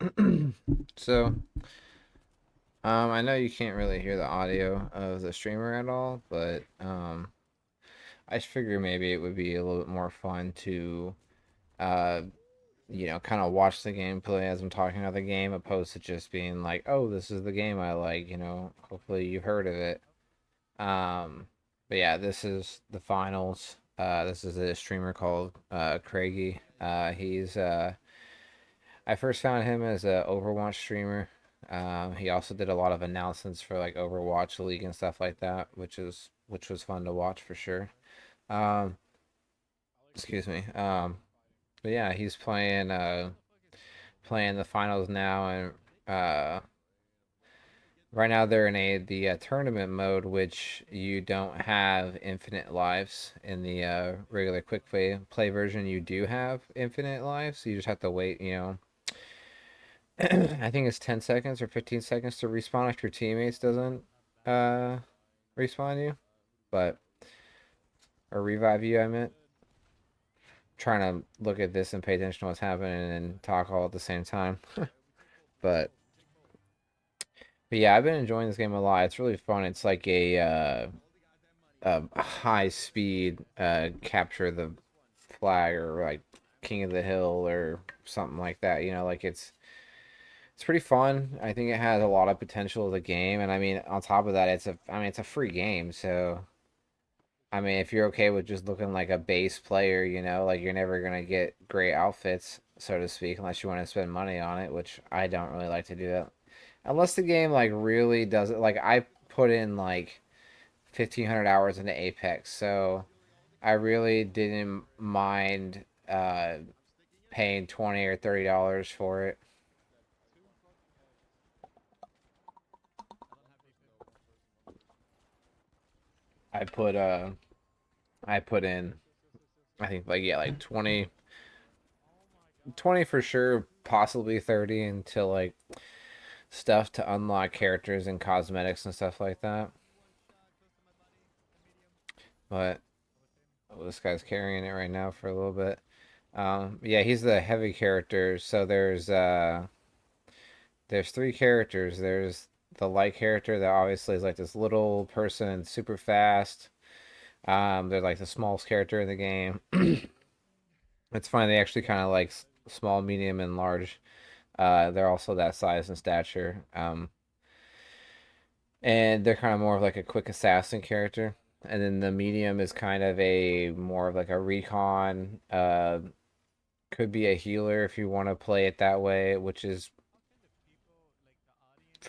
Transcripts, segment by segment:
Alright. So, I know you can't really hear the audio of the streamer at all, but I just figure maybe it would be a little bit more fun to, uh, kind of watch the gameplay as I'm talking about the game, opposed to just being like, "Oh, this is the game I like." Hopefully you've heard of it. But yeah, this is the finals. This is a streamer called Kragie. I first found him as a Overwatch streamer. He also did a lot of announcements for like Overwatch League and stuff like that, which was fun to watch for sure. Um, excuse me. But yeah, he's playing the finals now, and uh, right now they're in the tournament mode, which you don't have infinite lives in the regular quick play version. You do have infinite lives, so you just have to wait. I think it's 10 seconds or 15 seconds to respawn if your teammates doesn't uh respawn you, but or revive you, I meant. Trying to look at this and pay attention to what's happening and talk all at the same time. But but yeah, I've been enjoying this game a lot. It's really fun. It's like a high speed capture the flag or like King of the Hill or something like that. Like it's pretty fun. I think it has a lot of potential as a game, and I mean, on top of that, it's a free game. So, I mean, if you're okay with just looking like a base player, like you're never gonna get great outfits, so to speak, unless you want to spend money on it, which I don't really like to do that. Unless the game like really does it. Like I put in like 1,500 hours into Apex, so I really didn't mind paying $20 or $30 for it. I put uh I put in, I think, like, yeah, like 20 for sure, possibly 30 until like stuff to unlock characters and cosmetics and stuff like that. But this guy's carrying it right now for a little bit. Yeah, he's the heavy character. So there's three characters. There's the light character that obviously is like this little person, super fast. They're like the smallest character in the game. It's funny, they actually kind of like small, medium, and large. They're also that size and stature. And they're kind of more of like a quick assassin character. And then the medium is kind of a more of like a recon. Could be a healer if you want to play it that way, which is,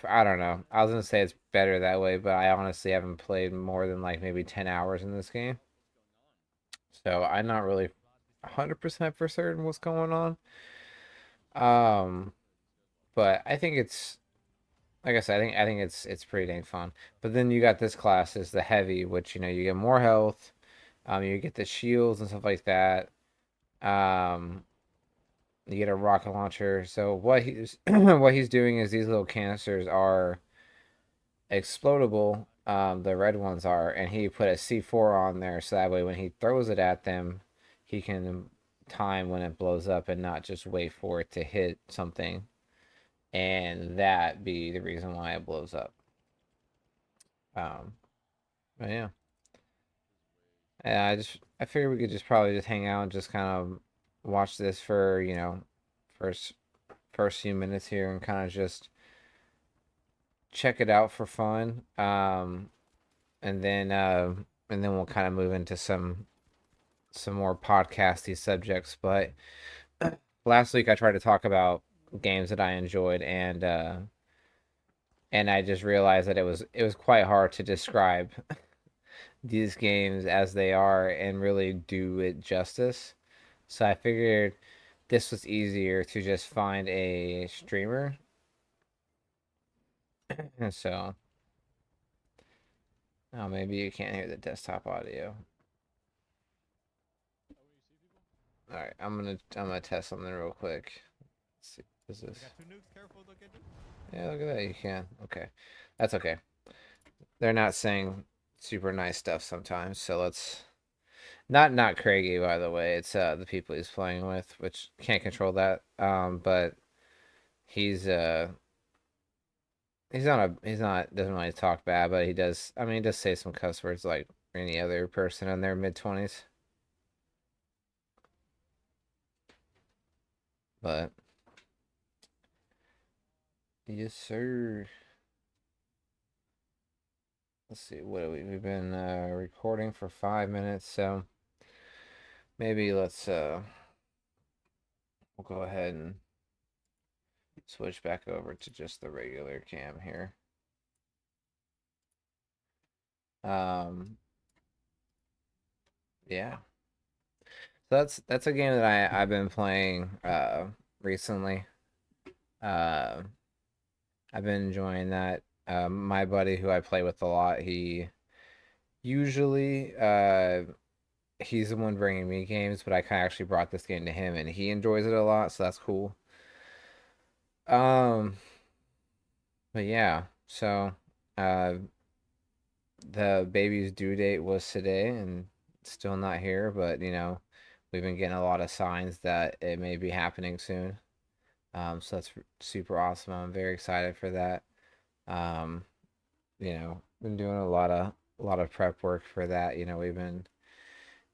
I don't know. I was gonna say it's better that way, but I honestly haven't played more than like maybe 10 hours in this game, so I'm not really 100% for certain what's going on. Um, but I think it's, like I said, I think it's pretty dang fun. But then you got this class is the heavy, which you get more health. You get the shields and stuff like that. Um, you get a rocket launcher. So what he's what he's doing is these little canisters are explodable. The red ones are, and he put a C4 on there so that way when he throws it at them, he can time when it blows up and not just wait for it to hit something and that be the reason why it blows up. Um, but yeah, I figured we could just probably just hang out and just kind of watch this for first first few minutes here and kind of just check it out for fun. And then we'll kind of move into some more podcasty subjects. But last week I tried to talk about games that I enjoyed, and I just realized that it was quite hard to describe these games as they are and really do it justice. So I figured this was easier to just find a streamer. And so, oh, maybe you can't hear the desktop audio. All right, I'm gonna test something real quick. Let's see. Is this? Yeah, look at that. You can. Okay, that's okay. They're not saying super nice stuff sometimes, so let's not Craigie, by the way. It's the people he's playing with, which can't control that. But he's he's not doesn't really talk bad, but he does. I mean, he does say some cuss words like any other person in their mid 20s. But yes, sir. Let's see. What have we've been recording for 5 minutes, so maybe we'll go ahead and switch back over to just the regular cam here. Um, yeah. So that's a game that I've been playing recently. Uh, I've been enjoying that. My buddy who I play with a lot, he usually he's the one bringing me games, but I kind of actually brought this game to him, and he enjoys it a lot, so that's cool. Um, but yeah, so uh, the baby's due date was today, and still not here, but we've been getting a lot of signs that it may be happening soon. So that's super awesome. I'm very excited for that. Um, been doing a lot of prep work for that. We've been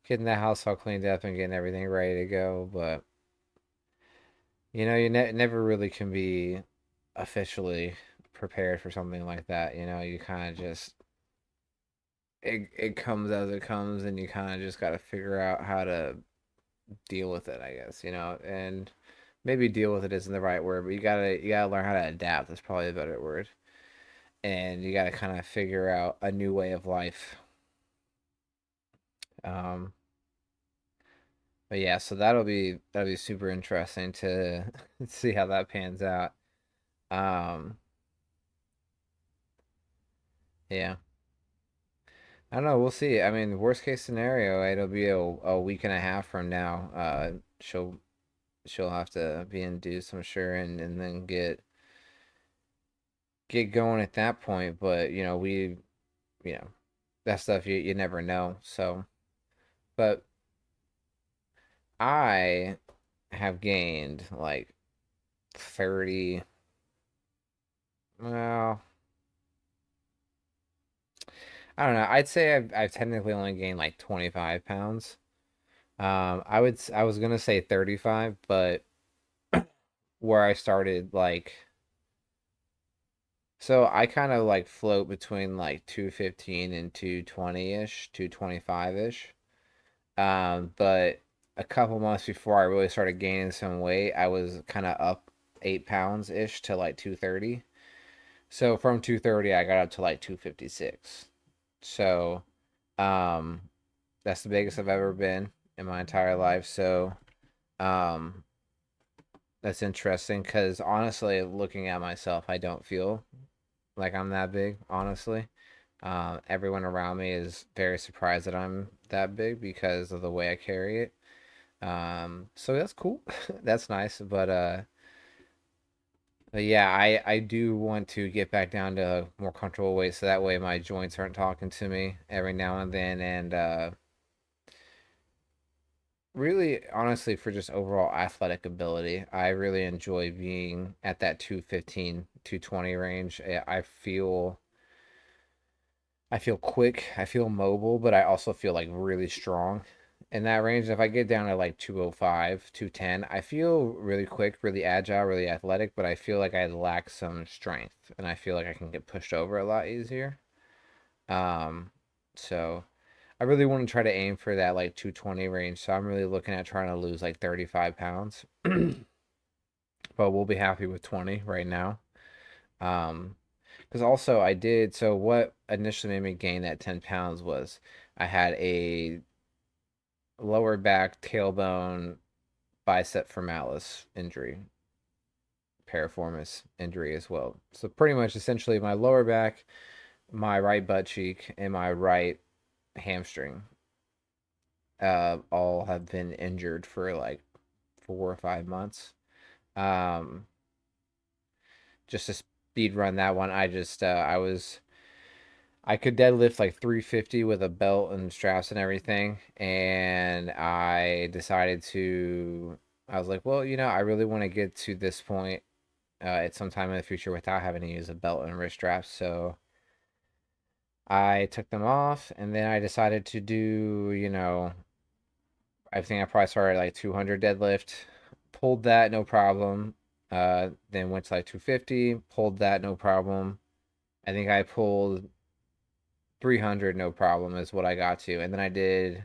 getting the house all cleaned up and getting everything ready to go, but never really can be officially prepared for something like that. You kind of just it comes as it comes, and you kind of just got to figure out how to deal with it, I guess. And maybe deal with it isn't the right word, but you gotta learn how to adapt. That's probably a better word. And you gotta kind of figure out a new way of life. Um, but yeah, so that'll be super interesting to see how that pans out. Um, yeah. I don't know. We'll see. I mean, worst case scenario, it'll be a week and a half from now. She'll have to be induced, I'm sure, and then get going at that point. But you know, that stuff you never know. So, but I have gained like 30. Well, I don't know. I'd say I've technically only gained like 25 pounds. I was gonna say 35, but where I started like so I kind of like float between like 215 and 220-ish, 225-ish. But a couple months before I really started gaining some weight, I was kind of up 8 pounds ish to like 230. So from 230, I got up to like 256. So, um, that's the biggest I've ever been in my entire life. So, um, that's interesting because honestly, looking at myself, I don't feel like I'm that big, honestly. Everyone around me is very surprised that I'm that big because of the way I carry it. So that's cool. That's nice. But yeah, I do want to get back down to a more comfortable weight so that way my joints aren't talking to me every now and then. And really, honestly, for just overall athletic ability, I really enjoy being at that 215, 220 range. I feel quick, I feel mobile, but I also feel like really strong in that range. If I get down to like 205, 210, I feel really quick, really agile, really athletic, but I feel like I lack some strength and I feel like I can get pushed over a lot easier. Um, so I really want to try to aim for that like 220 range. So I'm really looking at trying to lose like 35 pounds, but we'll be happy with 20 right now. Um, because also I did, so what initially made me gain that 10 pounds was I had a lower back tailbone bicep femoris injury, piriformis injury as well. So pretty much essentially my lower back, my right butt cheek, and my right hamstring all have been injured for like 4 or 5 months. Um, just to speed run that one, I could deadlift like 350 with a belt and straps and everything. And I was like, well, I really want to get to this point at some time in the future without having to use a belt and wrist straps. So I took them off, and then I decided to do, I think I probably started like 200 deadlift, pulled that no problem. Then went to like 250, pulled that no problem. I think I pulled 300 no problem is what I got to, and then I did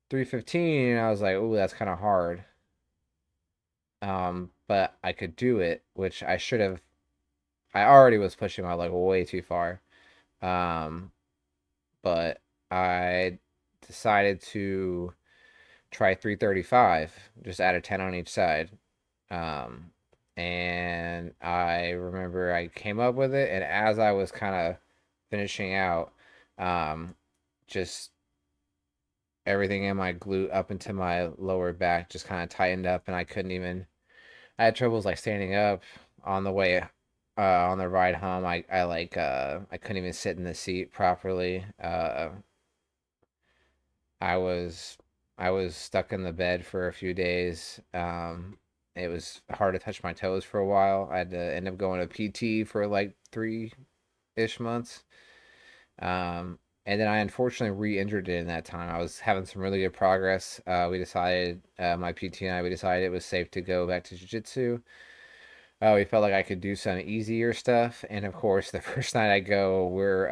315, and I was like, oh, that's kind of hard. But I could do it, which I should have. I already was pushing my leg way too far. Um, but I decided to try 335, just add a 10 on each side. Um, and I remember I came up with it, and as I was kind of finishing out, um, just everything in my glute up into my lower back just kind of tightened up, and I couldn't even. I had troubles like standing up on the way, on the ride home. I couldn't even sit in the seat properly. I was I was stuck in the bed for a few days. It was hard to touch my toes for a while. I had to end up going to PT for like 3-ish months. And then I unfortunately re-injured it in that time. I was having some really good progress. We decided, my PT and I, we decided it was safe to go back to jiu-jitsu. We felt like I could do some easier stuff. And of course, the first night I go, we're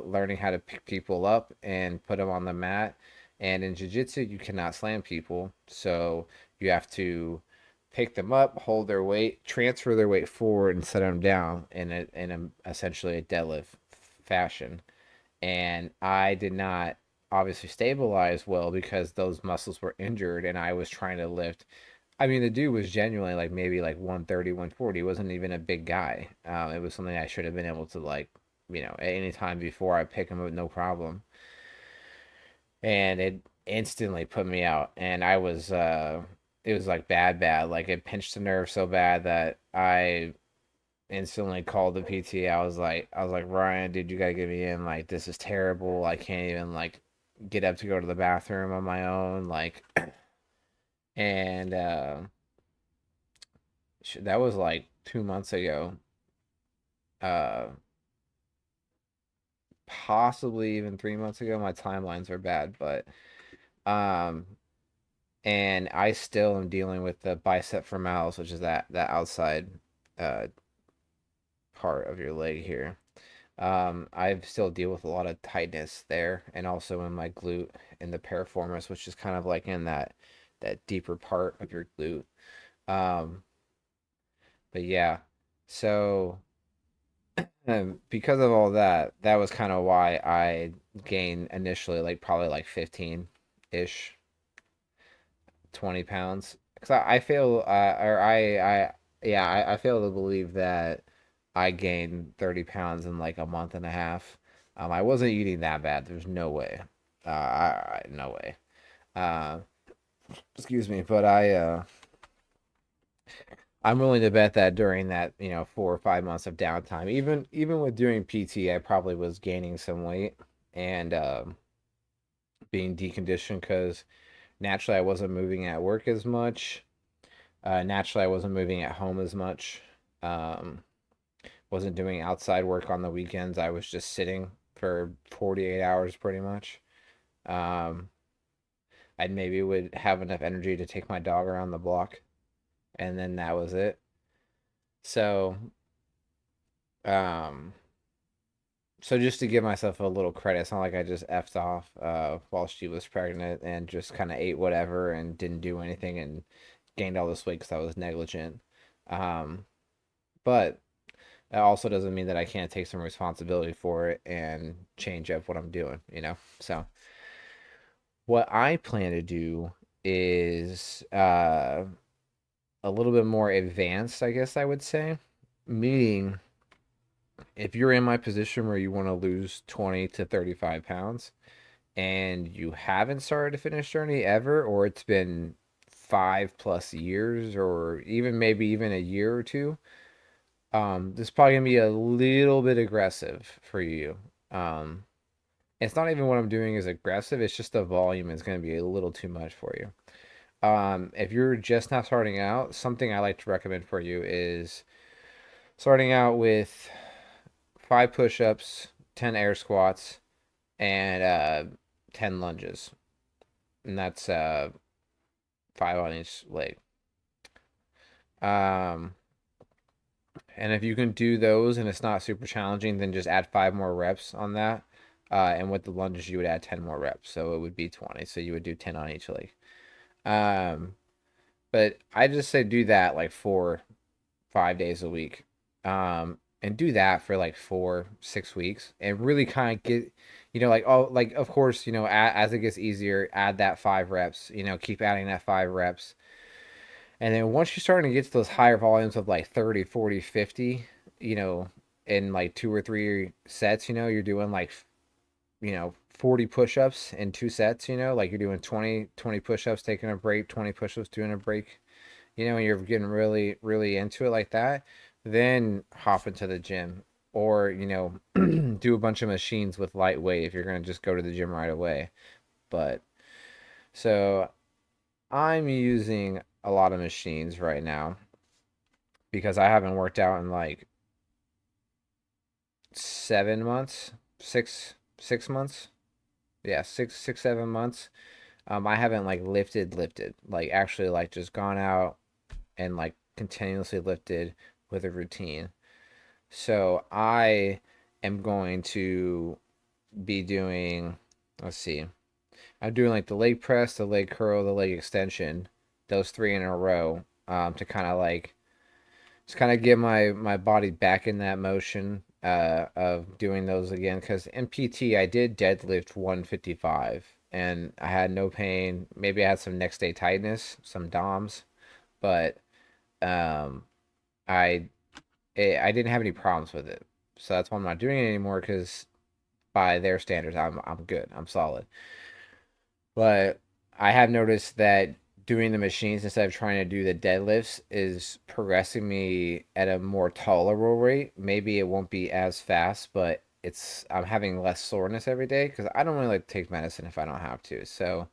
learning how to pick people up and put them on the mat. And in jiu-jitsu, you cannot slam people. So you have to pick them up, hold their weight, transfer their weight forward, and set them down in essentially a deadlift fashion. And I did not obviously stabilize well because those muscles were injured, and I was trying to lift. I mean, the dude was genuinely like maybe like 130, 140. He wasn't even a big guy. It was something I should have been able to like, at any time before I pick him up, no problem. And it instantly put me out. And it was like bad, bad. Like it pinched the nerve so bad that I instantly called the PT. I was like, Ryan, dude, you gotta get me in. Like, this is terrible. I can't even like get up to go to the bathroom on my own. Like, and that was like 2 months ago. Uh, Possibly even 3 months ago. My timelines are bad, but um, and I still am dealing with the bicep femoralis, which is that outside uh part of your leg here. I still deal with a lot of tightness there, and also in my glute in the piriformis, which is kind of like in that deeper part of your glute. Um, but yeah, so because of all that, that was kind of why I gained initially like probably like 15 ish, 20 pounds. Because I feel, or yeah, I fail to believe that I gained 30 pounds in like a month and a half. I wasn't eating that bad. There's no way. No way. Uh, Excuse me, but I'm willing to bet that during that, 4 or 5 months of downtime, even with doing PT, I probably was gaining some weight and being deconditioned because naturally I wasn't moving at work as much. Naturally, I wasn't moving at home as much. Um, wasn't doing outside work on the weekends. I was just sitting for 48 hours pretty much. Um, I maybe would have enough energy to take my dog around the block, and then that was it. So, um, so just to give myself a little credit, it's not like I just effed off while she was pregnant and just kind of ate whatever and didn't do anything and gained all this weight because I was negligent. Um, but that also doesn't mean that I can't take some responsibility for it and change up what I'm doing. So what I plan to do is a little bit more advanced, I guess I would say. Meaning, if you're in my position where you want to lose 20 to 35 pounds and you haven't started a fitness journey ever, or it's been 5+ years, or even maybe even a year or two, this is probably gonna be a little bit aggressive for you. Um, it's not even what I'm doing is aggressive, it's just the volume is gonna be a little too much for you. If you're just now starting out, something I like to recommend for you is Starting out with 5 push-ups, 10 air squats, and 10 lunges, and that's 5 on each leg. Um, and if you can do those and it's not super challenging, then just add 5 more reps on that. And with the lunges, you would add 10 more reps, so it would be 20. So you would do 10 on each leg. Um, but I just say do that like 4, 5 days a week. And do that for like 4, 6 weeks and really kind of get, like, oh, like, of course, as it gets easier, add that 5 reps, keep adding that 5 reps. And then once you're starting to get to those higher volumes of like 30, 40, 50, in like 2 or 3 sets, you're doing like, 40 push-ups in 2 sets, like you're doing 20 push-ups, taking a break, 20 push-ups, doing a break, and you're getting really, really into it like that, then hop into the gym or, do a bunch of machines with light weight if you're going to just go to the gym right away. But so I'm using a lot of machines right now because I haven't worked out in like 7 months, 6 months. Yeah, 7 months. I haven't like lifted, like actually like just gone out and like continuously lifted with a routine. So I am going to be doing, let's see, I'm doing like the leg press, the leg curl, the leg extension, those 3 in a row, to kind of like just kind of get my body back in that motion of doing those again. Because in PT I did deadlift 155 and I had no pain. Maybe I had some next day tightness, some DOMs, but um, I I didn't have any problems with it. So that's why I'm not doing it anymore because by their standards, I'm good. I'm solid. But I have noticed that doing the machines instead of trying to do the deadlifts is progressing me at a more tolerable rate. Maybe it won't be as fast, but I'm having less soreness every day because I don't really like to take medicine if I don't have to. So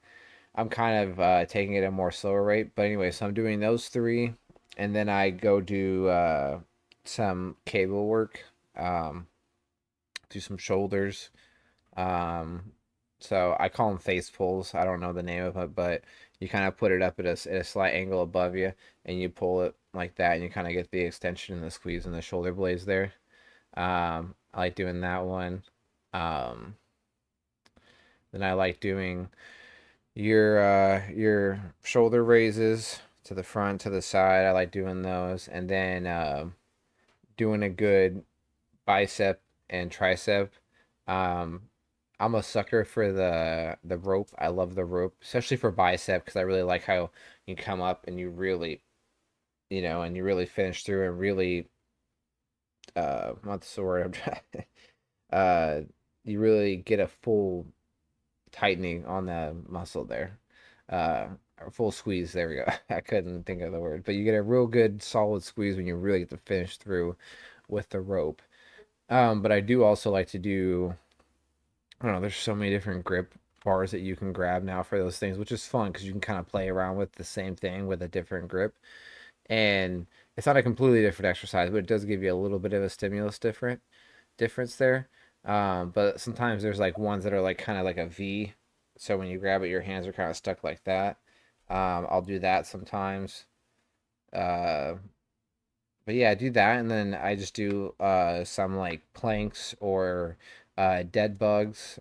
I'm kind of taking it at a more slower rate. But anyway, so I'm doing those three, and then I go do some cable work, um, do some shoulders. Um, so I call them face pulls. I don't know the name of it, but you kind of put it up at a slight angle above you, and you pull it like that, and you kind of get the extension and the squeeze in the shoulder blades there. I like doing that one. Um, then I like doing your shoulder raises to the front, to the side. I like doing those, and then doing a good bicep and tricep. Um, I'm a sucker for the rope. I love the rope, especially for bicep because I really like how you come up and you really, and you really finish through and really what's the word I'm trying uh you really get a full tightening on the muscle there. Uh, or full squeeze. There we go. I couldn't think of the word, but you get a real good solid squeeze when you really get to finish through with the rope. But I do also like to do. I don't know. There's so many different grip bars that you can grab now for those things, which is fun because you can kind of play around with the same thing with a different grip, and it's not a completely different exercise, but it does give you a little bit of a stimulus difference there. But sometimes there's like ones that are like kind of like a V. So when you grab it, your hands are kind of stuck like that. I'll do that sometimes. Uh, but yeah, I do that, and then I just do some like planks or dead bugs,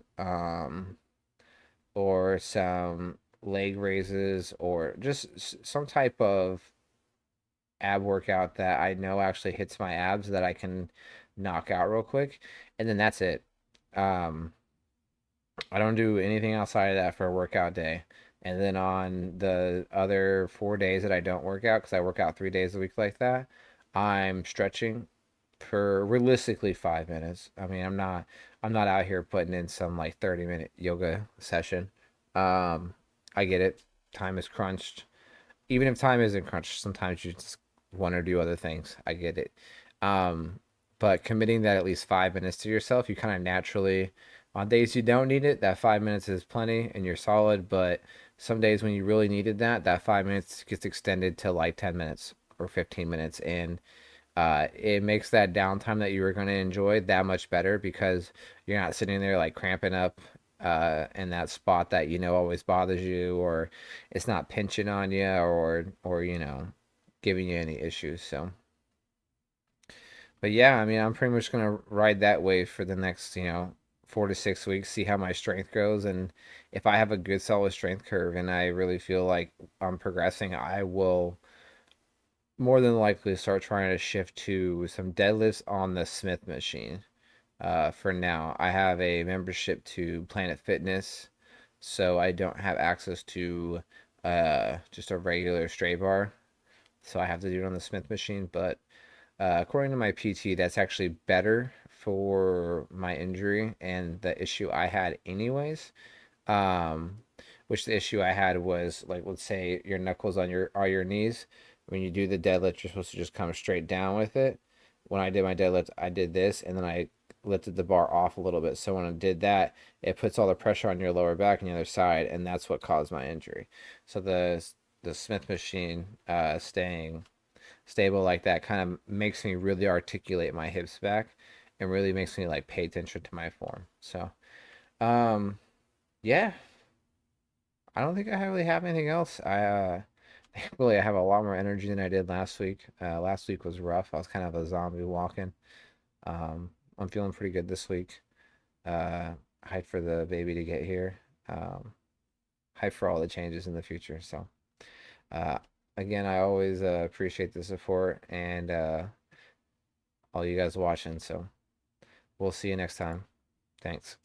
or some leg raises, or just some type of ab workout that I know actually hits my abs that I can knock out real quick, and then that's it. Um, I don't do anything outside of that for a workout day. And then on the other 4 days that I don't work out, because I work out 3 days a week like that, I'm stretching for realistically 5 minutes. I mean, I'm not out here putting in some like 30-minute yoga session. Um, I get it. Time is crunched. Even if time isn't crunched, sometimes you just want to do other things. I get it. Um, but committing that at least 5 minutes to yourself, you kind of naturally, on days you don't need it, that 5 minutes is plenty and you're solid. But some days when you really needed that 5 minutes gets extended to like 10 minutes or 15 minutes. And It makes that downtime that you were going to enjoy that much better because you're not sitting there like cramping up in that spot that you know always bothers you, or it's not pinching on you, or giving you any issues. So, but yeah, I mean, I'm pretty much gonna ride that wave for the next 4 to 6 weeks, see how my strength goes, and if I have a good solid strength curve and I really feel like I'm progressing, I will more than likely start trying to shift to some deadlifts on the Smith machine. For now, I have a membership to Planet Fitness, so I don't have access to just a regular straight bar. So I have to do it on the Smith machine. But according to my PT, that's actually better for my injury and the issue I had, anyways. Um, which the issue I had was like, let's say your knuckles on your knees. When you do the deadlift, you're supposed to just come straight down with it. When I did my deadlift, I did this, and then I lifted the bar off a little bit. So when I did that, it puts all the pressure on your lower back and the other side, and that's what caused my injury. So the Smith machine staying stable like that kind of makes me really articulate my hips back, and really makes me like pay attention to my form. So um yeah, I don't think I really have anything else. Thankfully I have a lot more energy than I did last week. Last week was rough. I was kind of a zombie walking. I'm feeling pretty good this week. Hyped for the baby to get here. Um, Hyped for all the changes in the future. So, uh, again, I always appreciate the support and all you guys watching. So, we'll see you next time. Thanks.